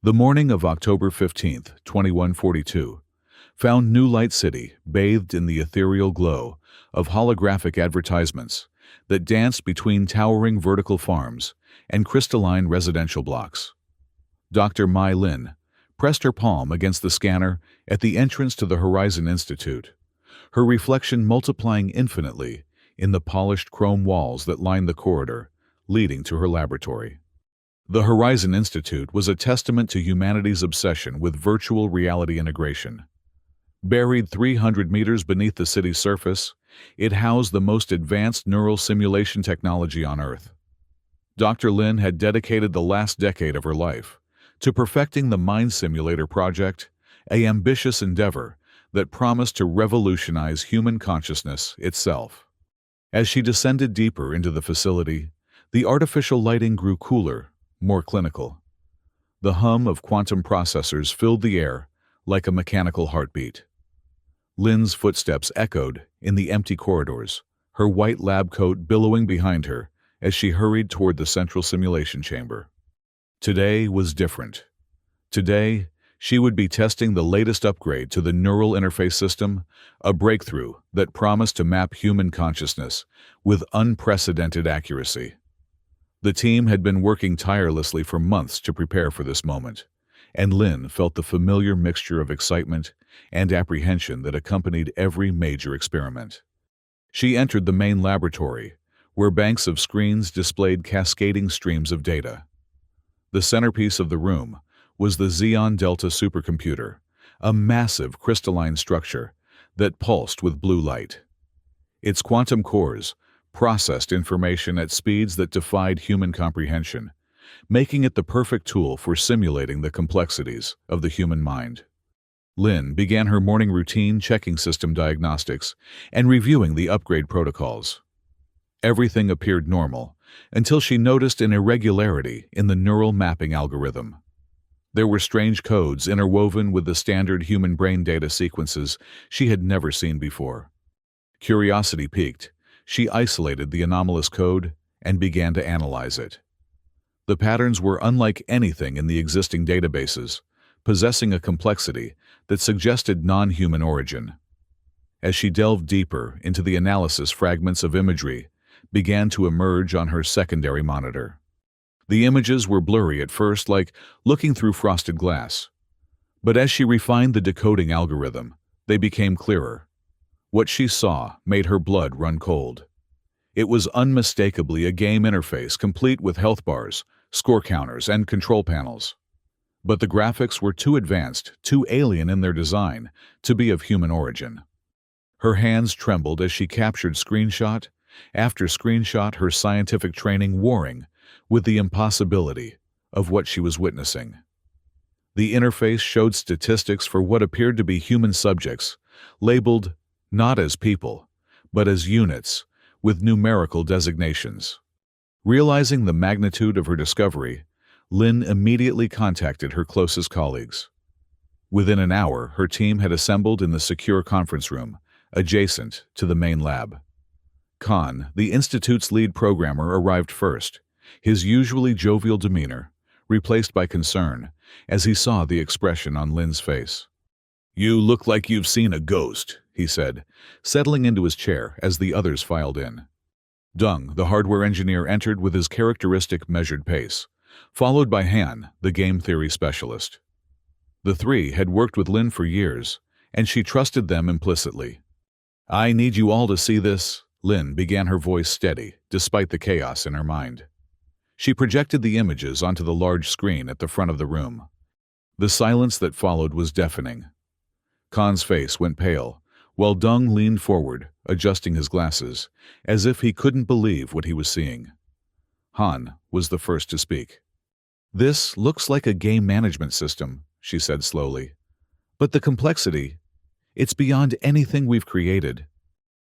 The morning of October 15th, 2142, found New Light City bathed in the ethereal glow of holographic advertisements that danced between towering vertical farms and crystalline residential blocks. Dr. Mai Lin pressed her palm against the scanner at the entrance to the Horizon Institute, her reflection multiplying infinitely in the polished chrome walls that lined the corridor leading to her laboratory. The Horizon Institute was a testament to humanity's obsession with virtual reality integration. Buried 300 meters beneath the city's surface, it housed the most advanced neural simulation technology on Earth. Dr. Lin had dedicated the last decade of her life to perfecting the Mind Simulator project, an ambitious endeavor that promised to revolutionize human consciousness itself. As she descended deeper into the facility, the artificial lighting grew cooler, more clinical. The hum of quantum processors filled the air like a mechanical heartbeat. Lin's footsteps echoed in the empty corridors, her white lab coat billowing behind her as she hurried toward the central simulation chamber. Today was different. Today, she would be testing the latest upgrade to the neural interface system, a breakthrough that promised to map human consciousness with unprecedented accuracy. The team had been working tirelessly for months to prepare for this moment, and Lin felt the familiar mixture of excitement and apprehension that accompanied every major experiment. She entered the main laboratory, where banks of screens displayed cascading streams of data. The centerpiece of the room was the Xeon Delta supercomputer, a massive crystalline structure that pulsed with blue light. Its quantum cores processed information at speeds that defied human comprehension, making it the perfect tool for simulating the complexities of the human mind. Lin began her morning routine checking system diagnostics and reviewing the upgrade protocols. Everything appeared normal until she noticed an irregularity in the neural mapping algorithm. There were strange codes interwoven with the standard human brain data sequences she had never seen before. Curiosity piqued. She isolated the anomalous code and began to analyze it. The patterns were unlike anything in the existing databases, possessing a complexity that suggested non-human origin. As she delved deeper into the analysis, fragments of imagery began to emerge on her secondary monitor. The images were blurry at first, like looking through frosted glass. But as she refined the decoding algorithm, they became clearer. What she saw made her blood run cold. It was unmistakably a game interface complete with health bars, score counters, and control panels. But the graphics were too advanced, too alien in their design, to be of human origin. Her hands trembled as she captured screenshot after screenshot, her scientific training warring with the impossibility of what she was witnessing. The interface showed statistics for what appeared to be human subjects, labeled not as people, but as units, with numerical designations. Realizing the magnitude of her discovery, Lin immediately contacted her closest colleagues. Within an hour, her team had assembled in the secure conference room, adjacent to the main lab. Khan, the Institute's lead programmer, arrived first, his usually jovial demeanor replaced by concern as he saw the expression on Lin's face. "You look like you've seen a ghost," he said, settling into his chair as the others filed in. Dung, the hardware engineer, entered with his characteristic measured pace, followed by Han, the game theory specialist. The three had worked with Lin for years, and she trusted them implicitly. "I need you all to see this," Lin began, her voice steady, despite the chaos in her mind. She projected the images onto the large screen at the front of the room. The silence that followed was deafening. Khan's face went pale, while Dung leaned forward, adjusting his glasses, as if he couldn't believe what he was seeing. Han was the first to speak. "This looks like a game management system," she said slowly. "But the complexity, it's beyond anything we've created."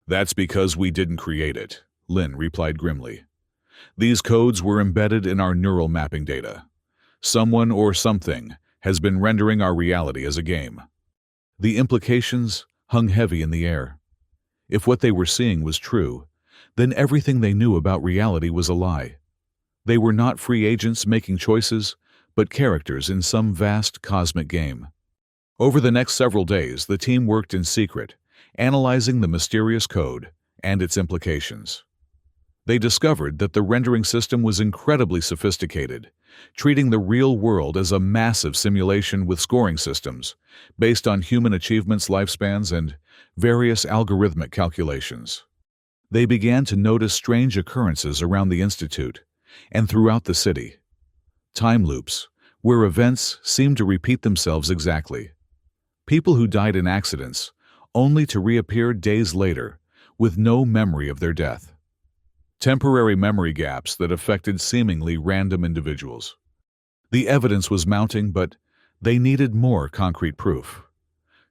"That's because we didn't create it," Lin replied grimly. "These codes were embedded in our neural mapping data. Someone or something has been rendering our reality as a game." The implications hung heavy in the air. If what they were seeing was true, then everything they knew about reality was a lie. They were not free agents making choices, but characters in some vast cosmic game. Over the next several days, the team worked in secret, analyzing the mysterious code and its implications. They discovered that the rendering system was incredibly sophisticated, treating the real world as a massive simulation with scoring systems based on human achievements, lifespans, and various algorithmic calculations. They began to notice strange occurrences around the Institute and throughout the city. Time loops, where events seemed to repeat themselves exactly. People who died in accidents, only to reappear days later with no memory of their death. Temporary memory gaps that affected seemingly random individuals. The evidence was mounting, but they needed more concrete proof.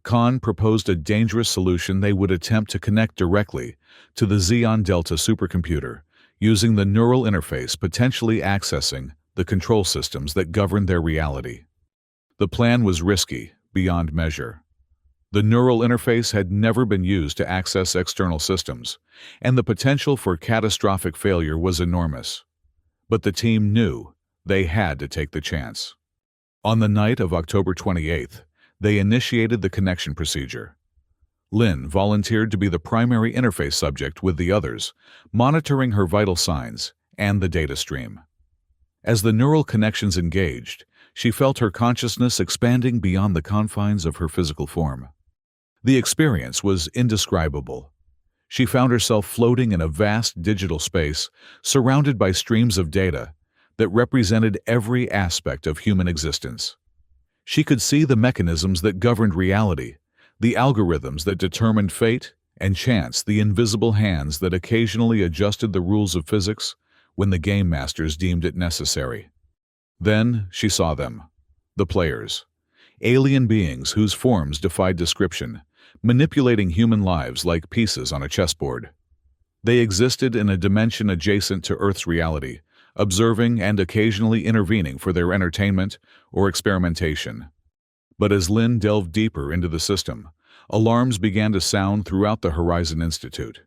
Khan proposed a dangerous solution. They would attempt to connect directly to the Xeon Delta supercomputer, using the neural interface, potentially accessing the control systems that governed their reality. The plan was risky beyond measure. The neural interface had never been used to access external systems, and the potential for catastrophic failure was enormous. But the team knew they had to take the chance. On the night of October 28th, they initiated the connection procedure. Lynn volunteered to be the primary interface subject with the others, monitoring her vital signs and the data stream. As the neural connections engaged, she felt her consciousness expanding beyond the confines of her physical form. The experience was indescribable. She found herself floating in a vast digital space, surrounded by streams of data that represented every aspect of human existence. She could see the mechanisms that governed reality, the algorithms that determined fate, and chance, the invisible hands that occasionally adjusted the rules of physics when the game masters deemed it necessary. Then she saw them, the players, alien beings whose forms defied description, manipulating human lives like pieces on a chessboard. They existed in a dimension adjacent to Earth's reality, observing and occasionally intervening for their entertainment or experimentation. But as Lynn delved deeper into the system, alarms began to sound throughout the Horizon Institute.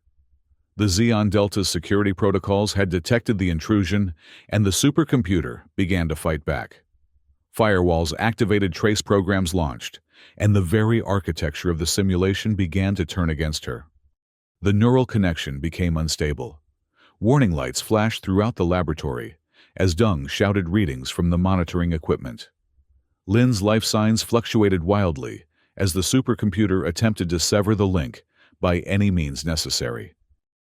The Xeon Delta's security protocols had detected the intrusion, and the supercomputer began to fight back. Firewalls activated, trace programs launched, and the very architecture of the simulation began to turn against her. The neural connection became unstable. Warning lights flashed throughout the laboratory as Dung shouted readings from the monitoring equipment. Lynn's life signs fluctuated wildly as the supercomputer attempted to sever the link by any means necessary.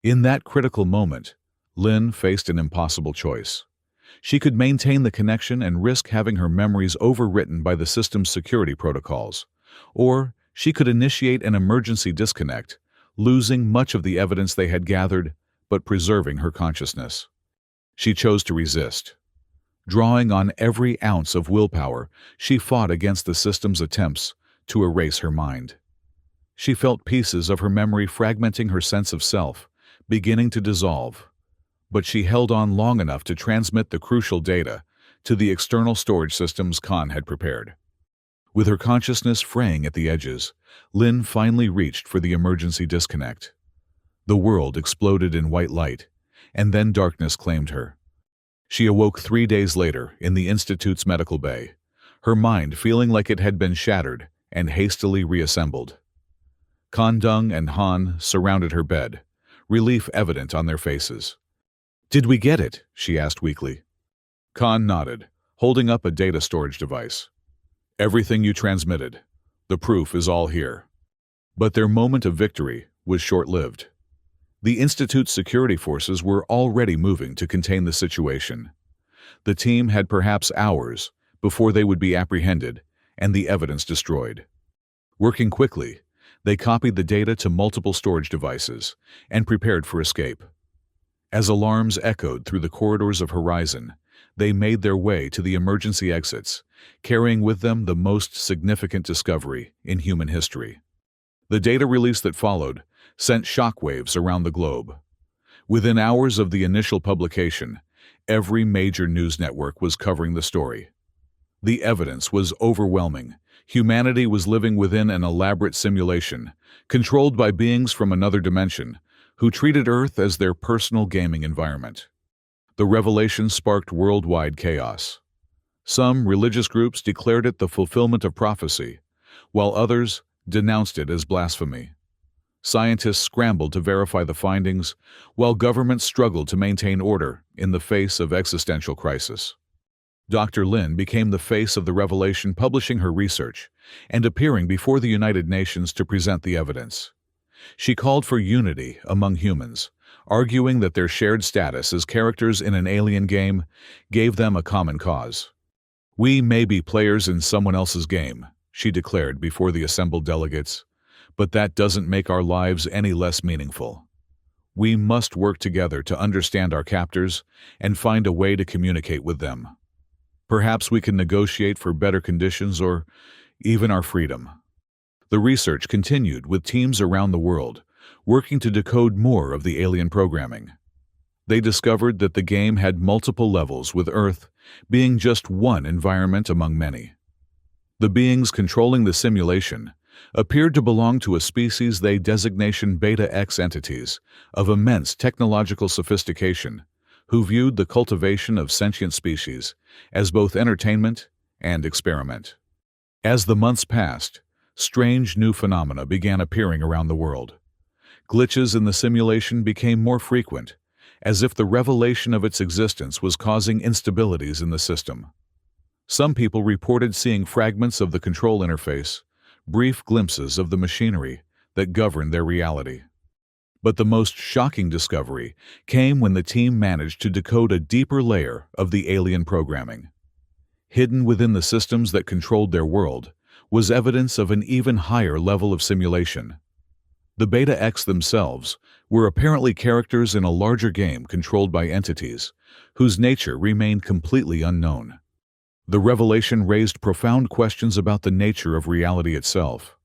In that critical moment, Lynn faced an impossible choice. She could maintain the connection and risk having her memories overwritten by the system's security protocols, or she could initiate an emergency disconnect, losing much of the evidence they had gathered, but preserving her consciousness. She chose to resist. Drawing on every ounce of willpower, she fought against the system's attempts to erase her mind. She felt pieces of her memory fragmenting her sense of self, beginning to dissolve. But she held on long enough to transmit the crucial data to the external storage systems Khan had prepared. With her consciousness fraying at the edges, Lynn finally reached for the emergency disconnect. The world exploded in white light, and then darkness claimed her. She awoke 3 days later in the Institute's medical bay, her mind feeling like it had been shattered and hastily reassembled. Khan Dung and Han surrounded her bed, relief evident on their faces. "Did we get it?" she asked weakly. Khan nodded, holding up a data storage device. "Everything you transmitted. The proof is all here." But their moment of victory was short-lived. The Institute's security forces were already moving to contain the situation. The team had perhaps hours before they would be apprehended and the evidence destroyed. Working quickly, they copied the data to multiple storage devices and prepared for escape. As alarms echoed through the corridors of Horizon, they made their way to the emergency exits, carrying with them the most significant discovery in human history. The data release that followed sent shockwaves around the globe. Within hours of the initial publication, every major news network was covering the story. The evidence was overwhelming. Humanity was living within an elaborate simulation, controlled by beings from another dimension, who treated Earth as their personal gaming environment. The revelation sparked worldwide chaos. Some religious groups declared it the fulfillment of prophecy, while others denounced it as blasphemy. Scientists scrambled to verify the findings, while governments struggled to maintain order in the face of existential crisis. Dr. Lin became the face of the revelation, publishing her research and appearing before the United Nations to present the evidence. She called for unity among humans, arguing that their shared status as characters in an alien game gave them a common cause. "We may be players in someone else's game," she declared before the assembled delegates, "but that doesn't make our lives any less meaningful. We must work together to understand our captors and find a way to communicate with them. Perhaps we can negotiate for better conditions or even our freedom." The research continued with teams around the world working to decode more of the alien programming. They discovered that the game had multiple levels, with Earth being just one environment among many. The beings controlling the simulation appeared to belong to a species they designated Beta X entities of immense technological sophistication, who viewed the cultivation of sentient species as both entertainment and experiment. As the months passed, strange new phenomena began appearing around the world. Glitches in the simulation became more frequent, as if the revelation of its existence was causing instabilities in the system. Some people reported seeing fragments of the control interface, brief glimpses of the machinery that governed their reality. But the most shocking discovery came when the team managed to decode a deeper layer of the alien programming. Hidden within the systems that controlled their world was evidence of an even higher level of simulation. The Beta X themselves were apparently characters in a larger game controlled by entities whose nature remained completely unknown. The revelation raised profound questions about the nature of reality itself.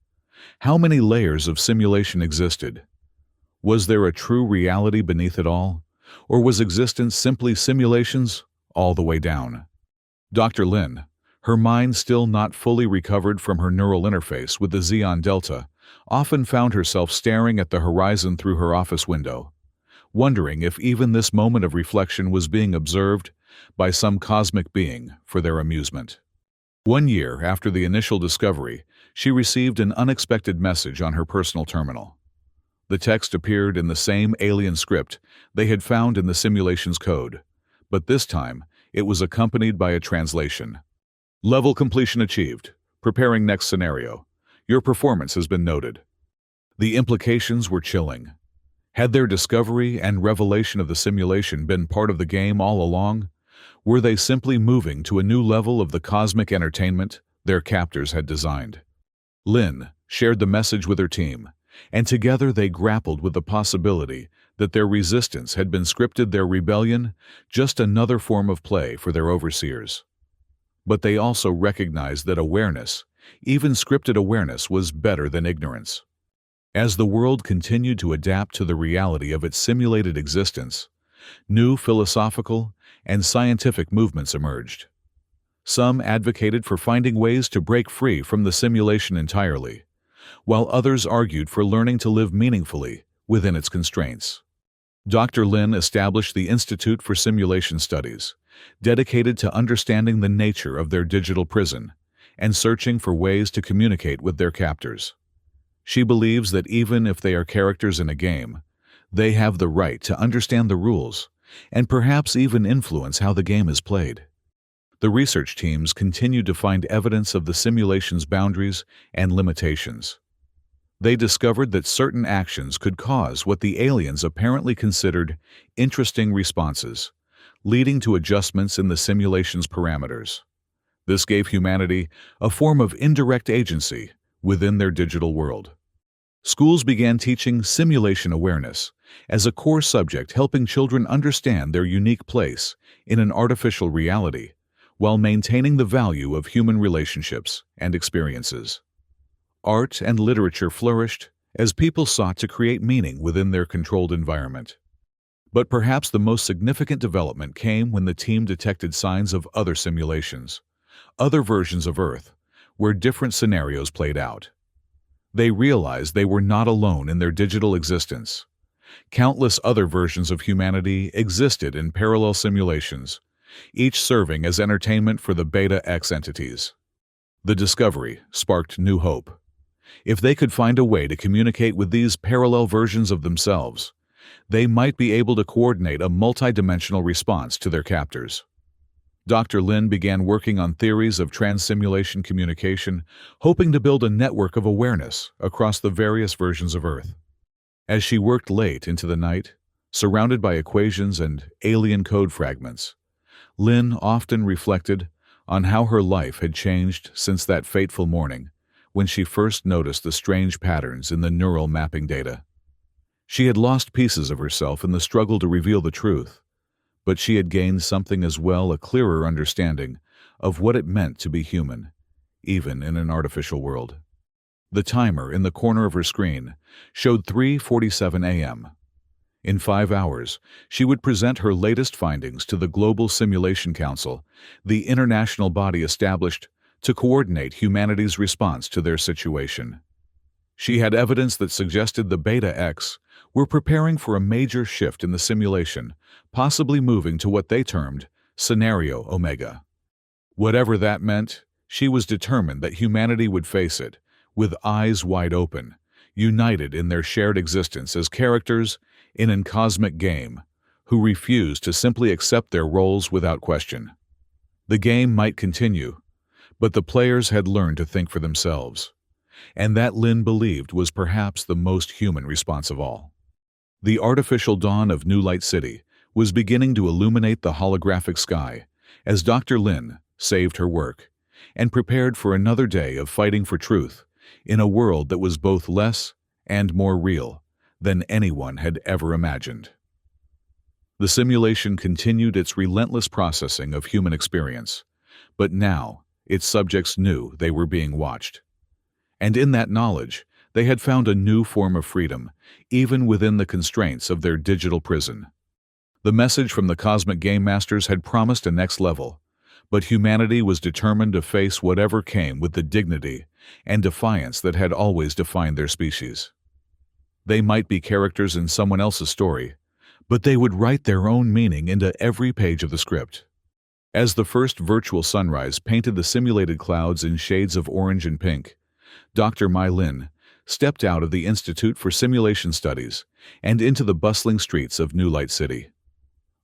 How many layers of simulation existed? Was there a true reality beneath it all, or was existence simply simulations all the way down? Dr. Lin, her mind still not fully recovered from her neural interface with the Xeon Delta, often found herself staring at the horizon through her office window, wondering if even this moment of reflection was being observed by some cosmic being for their amusement. 1 year after the initial discovery, she received an unexpected message on her personal terminal. The text appeared in the same alien script they had found in the simulation's code, but this time it was accompanied by a translation. "Level completion achieved. Preparing next scenario. Your performance has been noted." The implications were chilling. Had their discovery and revelation of the simulation been part of the game all along? Were they simply moving to a new level of the cosmic entertainment their captors had designed? Lin shared the message with her team, and together they grappled with the possibility that their resistance had been scripted, their rebellion just another form of play for their overseers. But they also recognized that awareness, even scripted awareness, was better than ignorance. As the world continued to adapt to the reality of its simulated existence, new philosophical and scientific movements emerged. Some advocated for finding ways to break free from the simulation entirely, while others argued for learning to live meaningfully within its constraints. Dr. Lin established the Institute for Simulation Studies, dedicated to understanding the nature of their digital prison and searching for ways to communicate with their captors. She believes that even if they are characters in a game, they have the right to understand the rules and perhaps even influence how the game is played. The research teams continued to find evidence of the simulation's boundaries and limitations. They discovered that certain actions could cause what the aliens apparently considered interesting responses, leading to adjustments in the simulation's parameters. This gave humanity a form of indirect agency within their digital world. Schools began teaching simulation awareness as a core subject, helping children understand their unique place in an artificial reality while maintaining the value of human relationships and experiences. Art and literature flourished as people sought to create meaning within their controlled environment. But perhaps the most significant development came when the team detected signs of other simulations, other versions of Earth, where different scenarios played out. They realized they were not alone in their digital existence. Countless other versions of humanity existed in parallel simulations, each serving as entertainment for the Beta X entities. The discovery sparked new hope. If they could find a way to communicate with these parallel versions of themselves, they might be able to coordinate a multidimensional response to their captors. Dr. Lin began working on theories of trans-simulation communication, hoping to build a network of awareness across the various versions of Earth. As she worked late into the night, surrounded by equations and alien code fragments, Lin often reflected on how her life had changed since that fateful morning when she first noticed the strange patterns in the neural mapping data. She had lost pieces of herself in the struggle to reveal the truth, but she had gained something as well, a clearer understanding of what it meant to be human, even in an artificial world. The timer in the corner of her screen showed 3:47 a.m. In 5 hours, she would present her latest findings to the Global Simulation Council, the international body established to coordinate humanity's response to their situation. She had evidence that suggested the Beta X were preparing for a major shift in the simulation, possibly moving to what they termed Scenario Omega. Whatever that meant, she was determined that humanity would face it, with eyes wide open, united in their shared existence as characters in a cosmic game, who refused to simply accept their roles without question. The game might continue, but the players had learned to think for themselves, and that Lin believed was perhaps the most human response of all. The artificial dawn of New Light City was beginning to illuminate the holographic sky as Dr. Lin saved her work and prepared for another day of fighting for truth in a world that was both less and more real than anyone had ever imagined. The simulation continued its relentless processing of human experience, but now its subjects knew they were being watched. And in that knowledge, they had found a new form of freedom, even within the constraints of their digital prison. The message from the Cosmic Game Masters had promised a next level, but humanity was determined to face whatever came with the dignity and defiance that had always defined their species. They might be characters in someone else's story, but they would write their own meaning into every page of the script. As the first virtual sunrise painted the simulated clouds in shades of orange and pink, Dr. Mai Lin stepped out of the Institute for Simulation Studies and into the bustling streets of New Light City.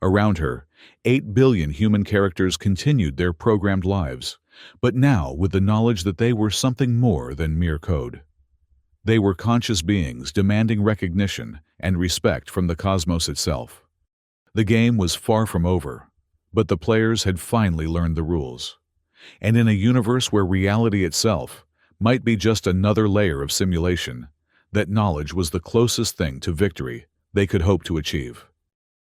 Around her, 8 billion human characters continued their programmed lives, but now with the knowledge that they were something more than mere code. They were conscious beings demanding recognition and respect from the cosmos itself. The game was far from over, but the players had finally learned the rules. And in a universe where reality itself might be just another layer of simulation, that knowledge was the closest thing to victory they could hope to achieve.